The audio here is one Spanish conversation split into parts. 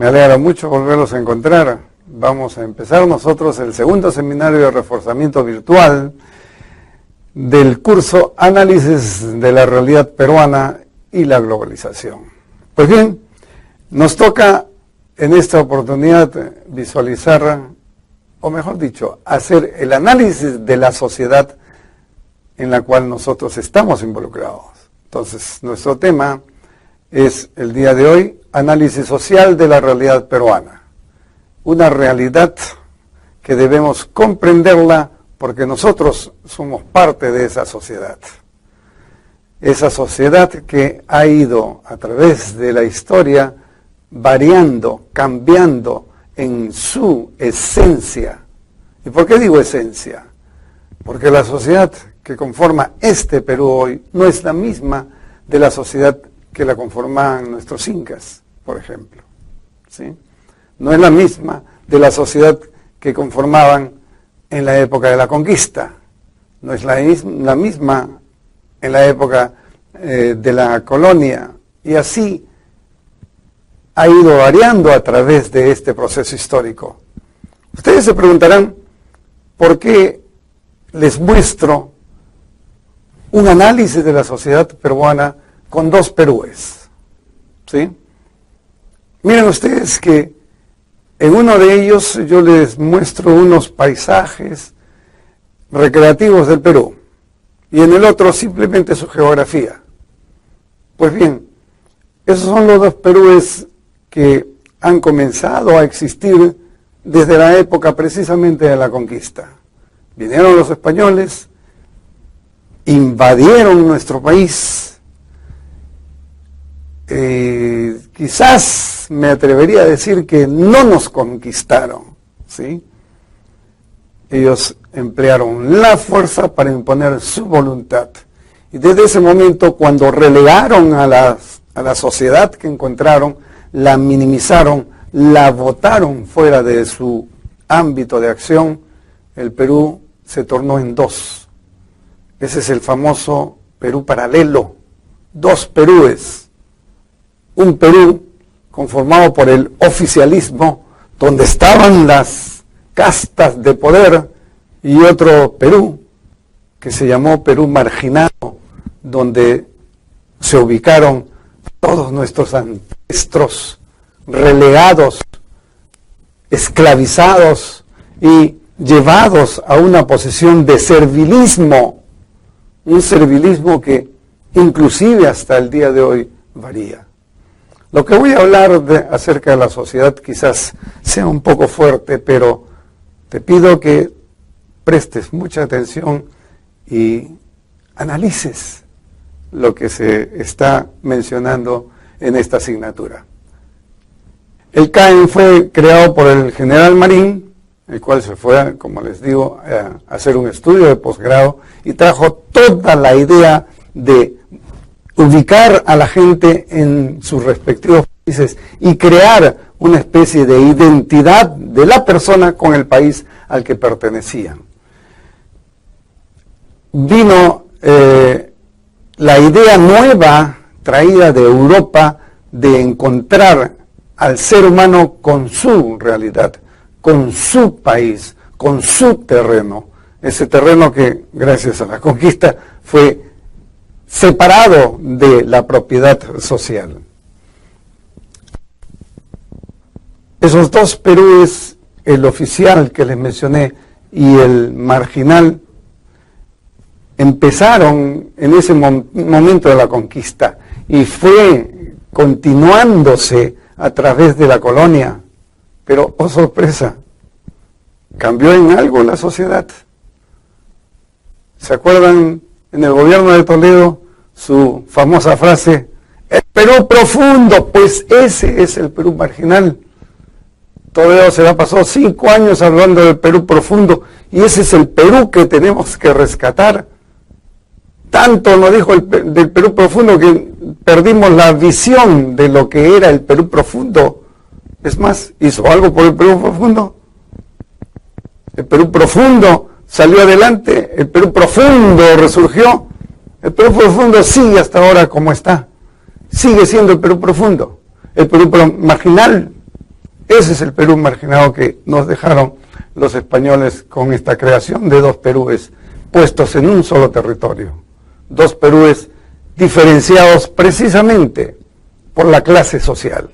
Me alegra mucho volverlos a encontrar. Vamos a empezar nosotros el segundo seminario de reforzamiento virtual del curso Análisis de la Realidad Peruana y la Globalización. Pues bien, nos toca en esta oportunidad visualizar, o mejor dicho, hacer el análisis de la sociedad en la cual nosotros estamos involucrados. Entonces, nuestro tema es el día de hoy, análisis social de la realidad peruana. Una realidad que debemos comprenderla porque nosotros somos parte de esa sociedad. Esa sociedad que ha ido a través de la historia variando, cambiando en su esencia. ¿Y por qué digo esencia? Porque la sociedad que conforma este Perú hoy no es la misma de la sociedad que la conformaban nuestros incas, por ejemplo. ¿Sí? No es la misma de la sociedad que conformaban en la época de la conquista. No es la misma en la época de la colonia. Y así ha ido variando a través de este proceso histórico. Ustedes se preguntarán, ¿por qué les muestro un análisis de la sociedad peruana con dos Perúes? ¿Sí? Miren ustedes que en uno de ellos yo les muestro unos paisajes recreativos del Perú y en el otro simplemente su geografía. Pues bien, esos son los dos Perúes que han comenzado a existir desde la época precisamente de la conquista. Vinieron los españoles, invadieron nuestro país. Quizás me atrevería a decir que no nos conquistaron, ¿sí? Ellos emplearon la fuerza para imponer su voluntad. Y desde ese momento, cuando relegaron a la sociedad que encontraron, la minimizaron, la botaron fuera de su ámbito de acción, el Perú se tornó en dos. Ese es el famoso Perú paralelo, dos Perúes. Un Perú conformado por el oficialismo, donde estaban las castas de poder, y otro Perú que se llamó Perú marginado, donde se ubicaron todos nuestros ancestros relegados, esclavizados y llevados a una posición de servilismo, un servilismo que inclusive hasta el día de hoy varía. Lo que voy a hablar acerca de la sociedad quizás sea un poco fuerte, pero te pido que prestes mucha atención y analices lo que se está mencionando en esta asignatura. El CAEN fue creado por el general Marín, el cual se fue, como les digo, a hacer un estudio de posgrado y trajo toda la idea de ubicar a la gente en sus respectivos países y crear una especie de identidad de la persona con el país al que pertenecían. Vino la idea nueva traída de Europa de encontrar al ser humano con su realidad, con su país, con su terreno. Ese terreno que, gracias a la conquista, fue separado de la propiedad social. Esos dos Perúes, el oficial que les mencioné y el marginal, empezaron en ese momento de la conquista y fue continuándose a través de la colonia. Pero, oh sorpresa, cambió en algo la sociedad. ¿Se acuerdan en el gobierno de Toledo su famosa frase, el Perú profundo? Pues ese es el Perú marginal. Toledo se la pasó 5 años hablando del Perú profundo y ese es el Perú que tenemos que rescatar. Tanto nos dijo del Perú profundo que perdimos la visión de lo que era el Perú profundo. Es más, ¿hizo algo por el Perú profundo? El Perú profundo salió adelante, el Perú profundo resurgió, el Perú profundo sigue hasta ahora como está, sigue siendo el Perú profundo. El Perú marginal Ese es el Perú marginado que nos dejaron los españoles con esta creación de dos Perúes puestos en un solo territorio. Dos Perúes diferenciados precisamente por la clase social.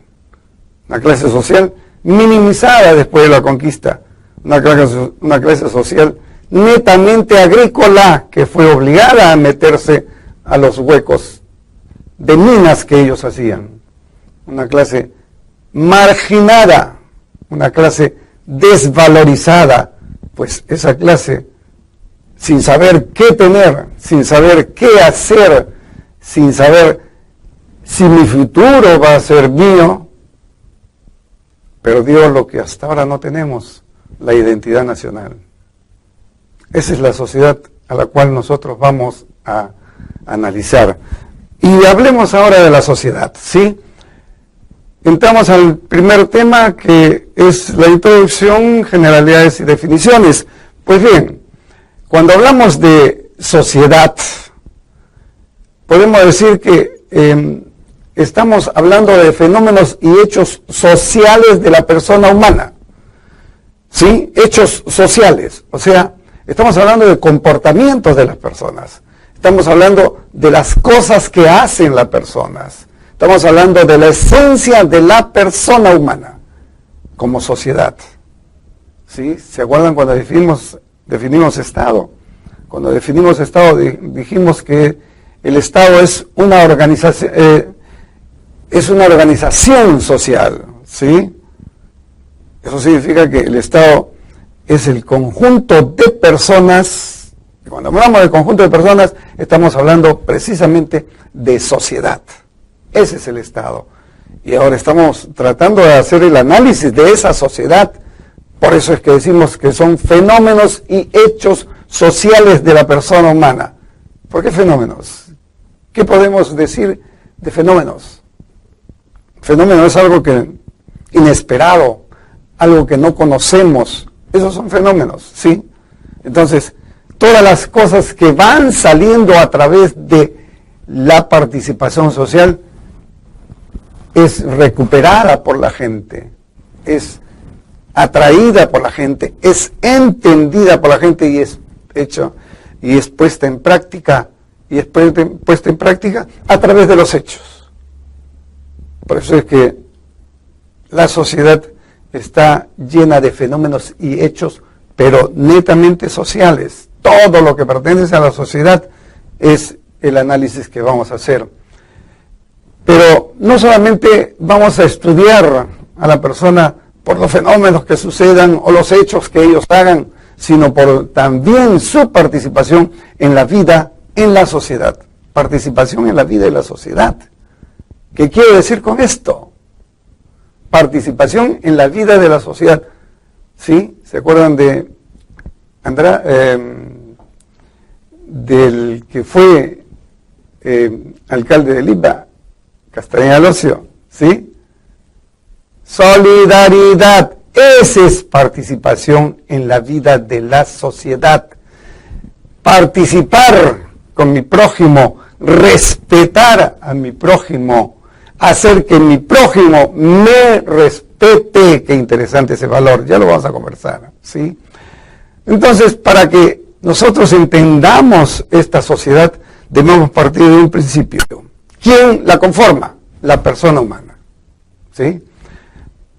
Una clase social minimizada después de la conquista. Una clase social netamente agrícola que fue obligada a meterse a los huecos de minas que ellos hacían. Una clase marginada, una clase desvalorizada, pues esa clase, sin saber qué tener, sin saber qué hacer, sin saber si mi futuro va a ser mío, perdió lo que hasta ahora no tenemos, la identidad nacional. Esa es la sociedad a la cual nosotros vamos a analizar. Y hablemos ahora de la sociedad, ¿sí? Entramos al primer tema, que es la introducción, generalidades y definiciones. Pues bien, cuando hablamos de sociedad, podemos decir que estamos hablando de fenómenos y hechos sociales de la persona humana. ¿Sí? Hechos sociales. O sea, estamos hablando de comportamientos de las personas. Estamos hablando de las cosas que hacen las personas. Estamos hablando de la esencia de la persona humana como sociedad. ¿Sí? ¿Se acuerdan cuando definimos Estado? Cuando definimos Estado dijimos que el Estado es una organización social, ¿sí? Eso significa que el Estado es el conjunto de personas. Y cuando hablamos del conjunto de personas, estamos hablando precisamente de sociedad. Ese es el Estado. Y ahora estamos tratando de hacer el análisis de esa sociedad. Por eso es que decimos que son fenómenos y hechos sociales de la persona humana. ¿Por qué fenómenos? ¿Qué podemos decir de fenómenos? Fenómeno es algo inesperado, algo que no conocemos. Esos son fenómenos, ¿sí? Entonces, todas las cosas que van saliendo a través de la participación social es recuperada por la gente, es atraída por la gente, es entendida por la gente y es hecho y es puesta en práctica a través de los hechos. Por eso es que la sociedad está llena de fenómenos y hechos, pero netamente sociales. Todo lo que pertenece a la sociedad es el análisis que vamos a hacer. Pero no solamente vamos a estudiar a la persona por los fenómenos que sucedan o los hechos que ellos hagan, sino por también su participación en la vida, en la sociedad. Participación en la vida de la sociedad. ¿Qué quiero decir con esto? Participación en la vida de la sociedad. ¿Sí? ¿Se acuerdan de del que fue alcalde de Lima, Castañeda Locio? ¿Sí? Solidaridad. Esa es participación en la vida de la sociedad. Participar con mi prójimo, respetar a mi prójimo, hacer que mi prójimo me respete. Qué interesante ese valor, ya lo vamos a conversar, ¿sí? Entonces, para que nosotros entendamos esta sociedad, debemos partir de un principio. ¿Quién la conforma? La persona humana, ¿sí?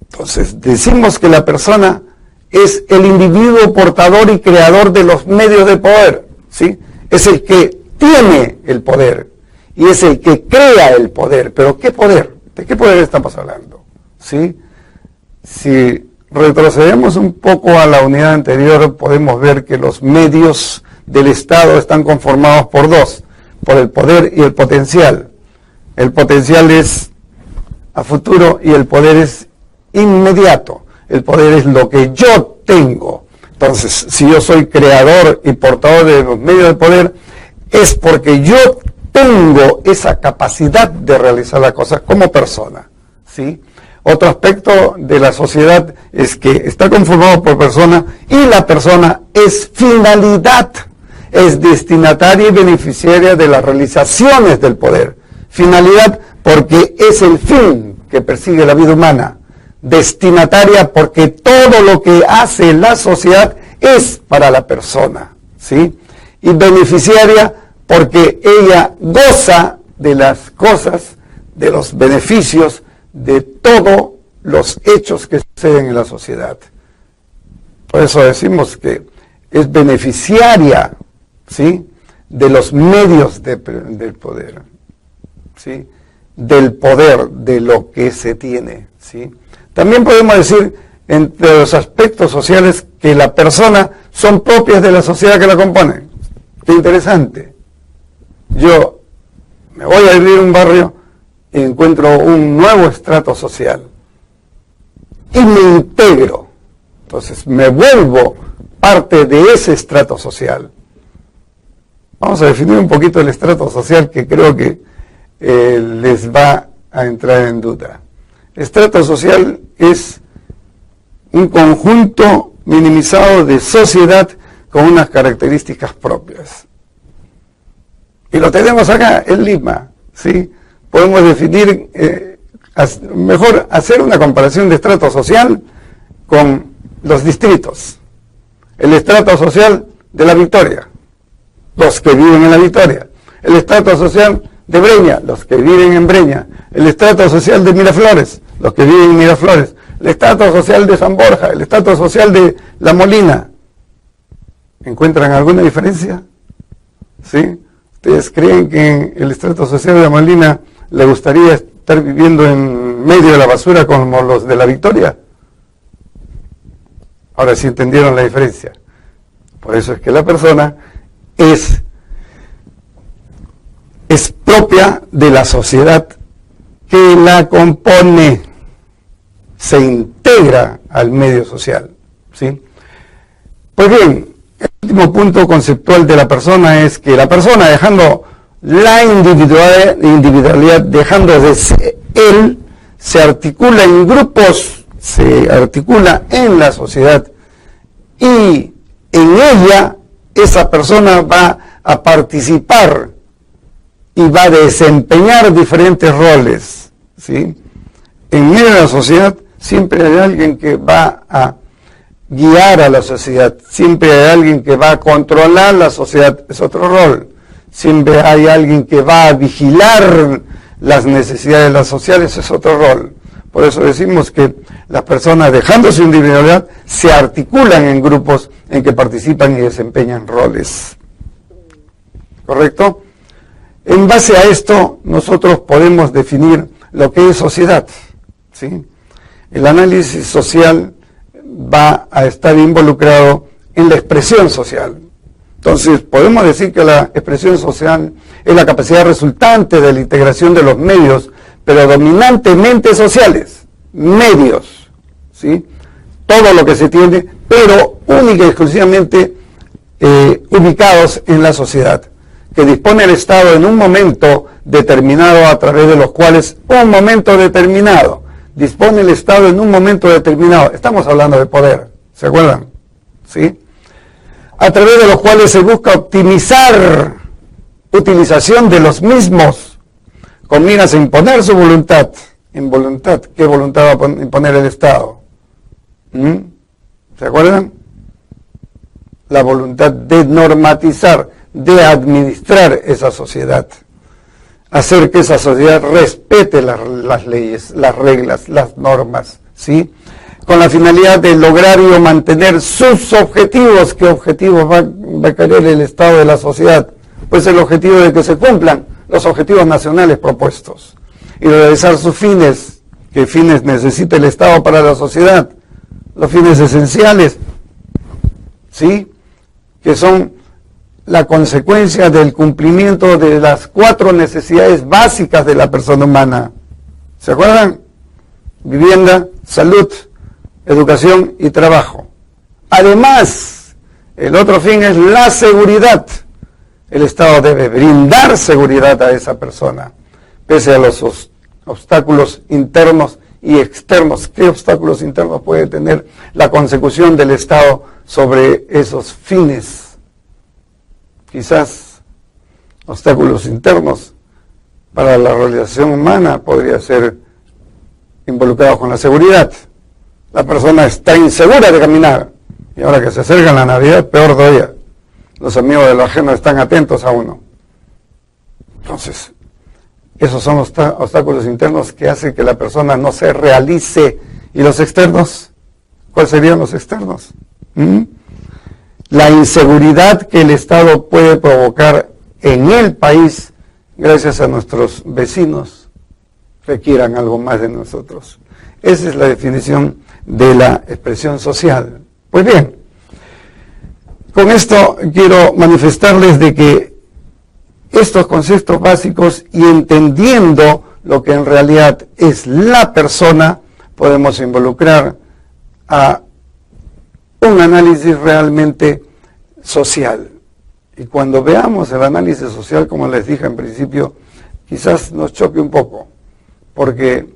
Entonces, decimos que la persona es el individuo portador y creador de los medios de poder, ¿sí? Es el que tiene el poder y es el que crea el poder. ¿Pero qué poder? ¿De qué poder estamos hablando? ¿Sí? Si retrocedemos un poco a la unidad anterior, podemos ver que los medios del Estado están conformados por dos, por el poder y el potencial. El potencial es a futuro y el poder es inmediato. El poder es lo que yo tengo. Entonces, si yo soy creador y portador de los medios de poder, es porque yo tengo esa capacidad de realizar la cosa como persona, ¿sí? Otro aspecto de la sociedad es que está conformado por persona y la persona es finalidad, es destinataria y beneficiaria de las realizaciones del poder. Finalidad porque es el fin que persigue la vida humana, destinataria porque todo lo que hace la sociedad es para la persona, ¿sí? Y beneficiaria porque ella goza de las cosas, de los beneficios, de todos los hechos que suceden en la sociedad. Por eso decimos que es beneficiaria, ¿sí?, de los medios del poder, ¿sí?, del poder, de lo que se tiene, ¿sí? También podemos decir, entre los aspectos sociales, que la persona son propias de la sociedad que la compone. Qué interesante. Yo me voy a vivir en un barrio y encuentro un nuevo estrato social y me integro. Entonces me vuelvo parte de ese estrato social. Vamos a definir un poquito el estrato social, que creo que les va a entrar en duda. Estrato social es un conjunto minimizado de sociedad con unas características propias. Y lo tenemos acá, en Lima, ¿sí? Podemos definir, mejor hacer una comparación de estrato social con los distritos. El estrato social de La Victoria, los que viven en La Victoria. El estrato social de Breña, los que viven en Breña. El estrato social de Miraflores, los que viven en Miraflores. El estrato social de San Borja, el estrato social de La Molina. ¿Encuentran alguna diferencia? ¿Sí? ¿Ustedes creen que en el estrato social de La Molina le gustaría estar viviendo en medio de la basura como los de La Victoria? Ahora sí entendieron la diferencia. Por eso es que la persona es propia de la sociedad que la compone, se integra al medio social, ¿sí? Pues bien, el último punto conceptual de la persona es que la persona, dejando la individualidad, dejando de ser él, se articula en grupos, se articula en la sociedad, y en ella esa persona va a participar y va a desempeñar diferentes roles, ¿sí? En medio de la sociedad siempre hay alguien que va a guiar a la sociedad, siempre hay alguien que va a controlar la sociedad, es otro rol. Siempre hay alguien que va a vigilar las necesidades de las sociales, es otro rol. Por eso decimos que las personas, dejando su individualidad, se articulan en grupos en que participan y desempeñan roles. ¿Correcto? En base a esto, nosotros podemos definir lo que es sociedad, ¿sí? El análisis social va a estar involucrado en la expresión social. Entonces, podemos decir que la expresión social es la capacidad resultante de la integración de los medios, pero dominantemente sociales, medios, ¿sí? Todo lo que se tiene, pero única y exclusivamente ubicados en la sociedad, que dispone el Estado en un momento determinado, a través de los cuales dispone el Estado en un momento determinado. Estamos hablando de poder, ¿se acuerdan? ¿Sí? A través de los cuales se busca optimizar utilización de los mismos, con miras a imponer su voluntad. En voluntad, ¿qué voluntad va a imponer el Estado? ¿Se acuerdan? La voluntad de normatizar, de administrar esa sociedad, hacer que esa sociedad respete las leyes, las reglas, las normas, ¿sí? Con la finalidad de lograr y mantener sus objetivos. ¿Qué objetivos va a querer el Estado de la sociedad? Pues el objetivo de que se cumplan los objetivos nacionales propuestos y realizar sus fines. ¿Qué fines necesita el Estado para la sociedad? Los fines esenciales, ¿sí? Que son la consecuencia del cumplimiento de las 4 necesidades básicas de la persona humana. ¿Se acuerdan? Vivienda, salud, educación y trabajo. Además, el otro fin es la seguridad. El Estado debe brindar seguridad a esa persona, pese a los obstáculos internos y externos. ¿Qué obstáculos internos puede tener la consecución del Estado sobre esos fines? Quizás obstáculos internos para la realización humana podría ser involucrados con la seguridad, La persona está insegura de caminar. Y ahora que se acerca la Navidad, peor todavía. Los amigos de lo ajeno están atentos a uno. Entonces, esos son los obstáculos internos que hacen que la persona no se realice. ¿Y los externos? ¿Cuáles serían los externos? La inseguridad que el Estado puede provocar en el país gracias a nuestros vecinos requieran algo más de nosotros. Esa es la definición de la expresión social. Pues bien, con esto quiero manifestarles de que estos conceptos básicos y entendiendo lo que en realidad es la persona, podemos involucrar a un análisis realmente social. Y cuando veamos el análisis social, como les dije en principio, quizás nos choque un poco, porque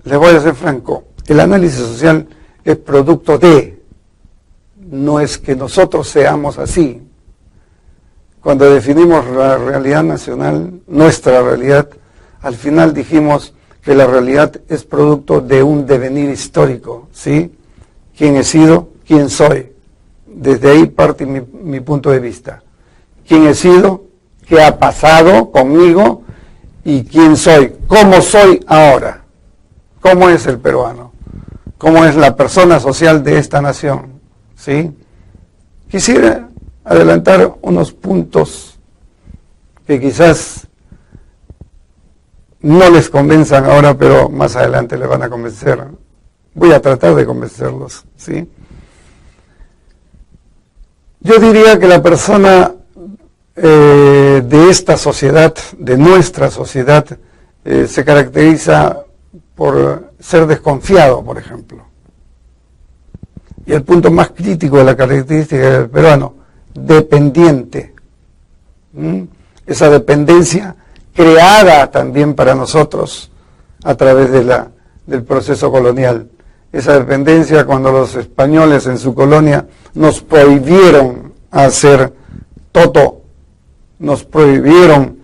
les voy a ser franco, el análisis social es producto de, no es que nosotros seamos así. Cuando definimos la realidad nacional, nuestra realidad, al final dijimos que la realidad es producto de un devenir histórico, ¿sí? ¿Quién he sido? ¿Quién soy? Desde ahí parte mi punto de vista. ¿Quién he sido? ¿Qué ha pasado conmigo? ¿Y quién soy? ¿Cómo soy ahora? ¿Cómo es el peruano? ¿Cómo es la persona social de esta nación? ¿Sí? Quisiera adelantar unos puntos que quizás no les convenzan ahora, pero más adelante les van a convencer. Voy a tratar de convencerlos, ¿sí? Yo diría que la persona de esta sociedad, de nuestra sociedad, se caracteriza por ser desconfiado, por ejemplo. Y el punto más crítico de la característica del peruano, dependiente. Esa dependencia creada también para nosotros a través del proceso colonial. Esa dependencia cuando los españoles en su colonia nos prohibieron hacer todo, nos prohibieron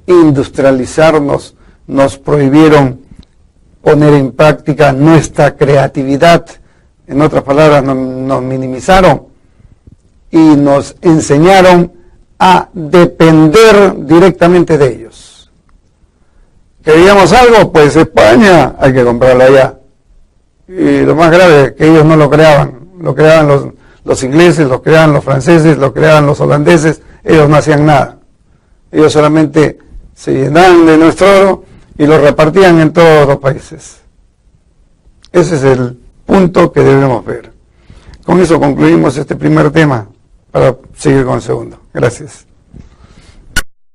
industrializarnos, nos prohibieron poner en práctica nuestra creatividad. En otras palabras, nos minimizaron y nos enseñaron a depender directamente de ellos. ¿Queríamos algo? Pues España, hay que comprarlo allá. Y lo más grave es que ellos no lo creaban los ingleses, lo creaban los franceses, lo creaban los holandeses, ellos no hacían nada. Ellos solamente se llenaban de nuestro oro y lo repartían en todos los países. Ese es el punto que debemos ver. Con eso concluimos este primer tema para seguir con el segundo. Gracias.